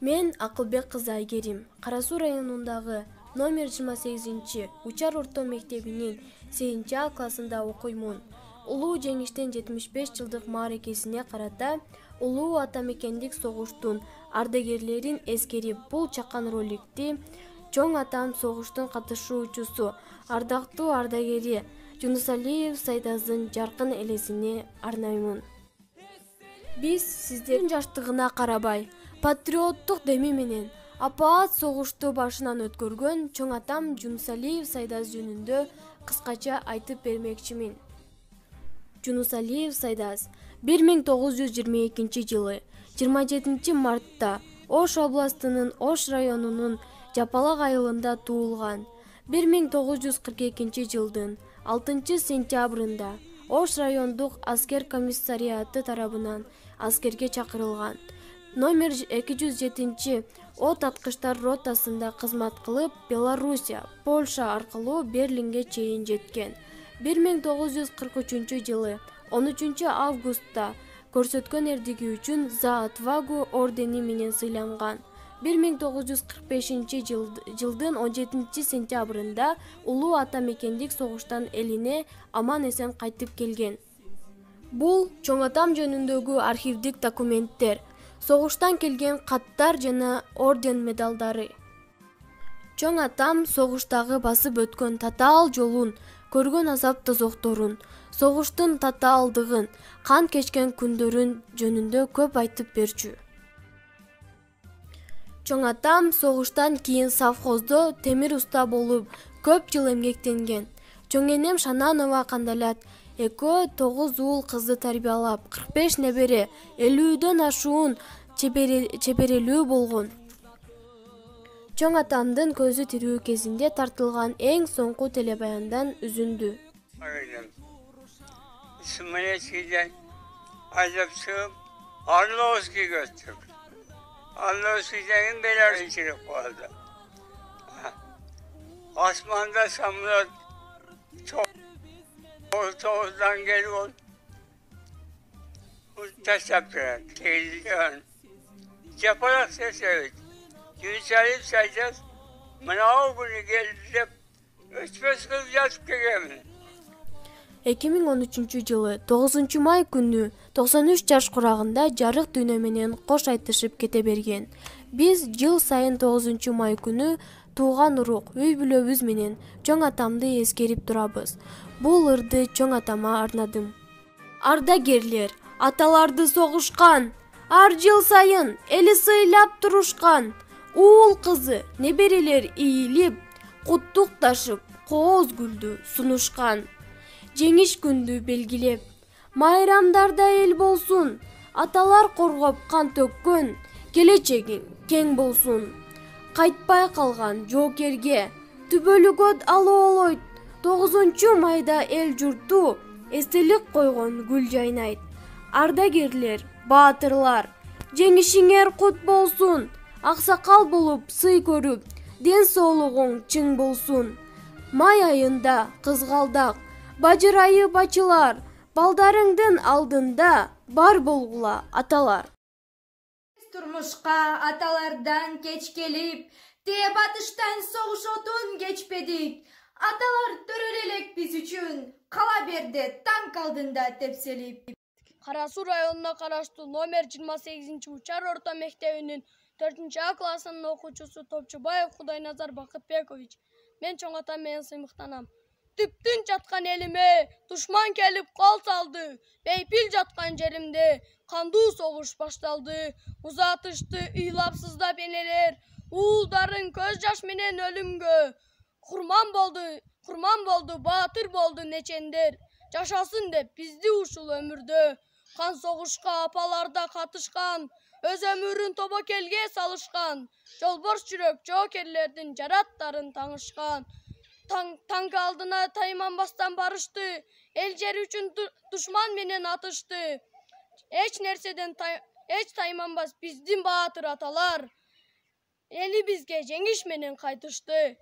Мен Акылбек кызы Айгерим, Кара Суу районундагы номер 28 Учар орто мектебинин 8 классында окуймун. Улуу жеңиштен 75 жылдык мааракесине карата улуу атамекендик согуштун ардагерлерин эскерип, бул чакан роликти чоң атам согуштун катышуучусу, ардактуу ардагери Жунусалиев Сайдаздын жаркын элесине арнаймын. Биз сиздердин жаштыгына карабай, патриоттук деми менен апаат согушту башынан өткөргөн чоң атам Жунусалиев Сайдаз жөнүндө кыскача айтып бермекчимин. Жунусалиев Сайдаз 1922 жылы 27 мартта Ош областынын Ош районунун Жапалак айылында туулган. 1942 жылдын 6 сентябрында Ош райондук аскер комиссариаты тарабынан аскерге чакырылган. Номер 207 от аткычтар ротасында кызмат кылып, Белоруссия, Польша аркылуу Берлинге чейин жеткен. 1943 жылы 13 августта көрсөткөн эрдиги үчүн За отвагу ордени менен сыйланган. 1945 жылдын 17 сентябрында улуу атамекендик согуштан элине аман эсен кайтып келген. Бул чоң атам жөнүндөгү архивдик документтер, согуштан келген каттар жана орден медалдары. Чоң атам согуштагы басып өткөн татаал жолун, көргөн азап тозокторун, согуштун татаалдыгын, кан кечкен күндөрүн жөнүндө көп айтып берчү. Чоң атам согуштан кийин совхоздо темир уста болуп көп жыл эмгектенген. Чоң энем Шананова Кандалат экөө 9 уул кызды тарбиялап, 45 небере, 50дөн ашуун чеберелүү болгон. Чоң атамдын көзү тирүү кезинде тартылган эң соңку телебаяндан үзүндү. Смолецкийден айдап чыгып, Орловский көттүк. Орловскийден Беларусь чыгып калды. Асманда самолет тоғыздан келіп ол. Таштап тұрады. Келген. Жапалак сесевит. Жунусалиев Сайдаз мынау күні келді деп 3-5 кыз жазып келгенмін. 2013 жылы 9 май күнү 93 жаш курагында жарык дүйнө менен кош айтышып кете берген. Биз жыл сайын 9 май күнү тууган урук, үй бүлөбүз менен чоң атамды эскерип турабыз. Бул ырды чоң атама арнадым. Ардагерлер, аталарды согушкан, ар жыл сайын эли сыйлап турушкан, уул кызы, неберелер ийилип, куттукташып, кооз гүлдү сунушкан. Жеңиш күндү белгилеп, майрамдарда эл болсун, аталар коргоп кан төккөн, келечегиң кең болсун. Кайтпай калган жоокерге түбөлүгөт алоолойт, 9 майда эл журту эстелик койгон гүл жайнайт. Ардагерлер, баатырлар, жеңишиңер кут болсун, аксакал болуп сый көрүп, ден соолугуң чың болсун. Май айында кызгалдак, бажырайы бачылар, балдарыңдын алдында бар болгула аталар. Турмушка аталардан кеч келип, тээ батыштан согуш отун кечпедик. Аталар төрөр элек биз үчүн, кала берде танк алдында тепселип. Кара Суу районуна караштуу номер 28 Учар орто мектебинин 4 классынын окуучусу Топчубаев Кудайназар Бакытбекович. Мен чоң атам менен сыймыктанам. Түптүн жаткан элиме душман келип кол салды. Бейпил жаткан жеримде кандуу согуш башталды. Узатышты ыйлапсыздап энелер, уулдарын көз жаш менен өлүмгө. Курман болду, баатыр болду нечендер. Жашасын деп бизди ушул өмүрдө. Кан согушка апаларда катышкан, өз өмүрүн тобокелге салышкан. Жолборс жүрөк жоокерлердин жараттарын таңышкан. Танк алдына тайманбастан барышты, эл жери үчүн душман менен атышты. Эч тайманбас биздин баатыр аталар, эли бизге жеңиш менен кайтышты.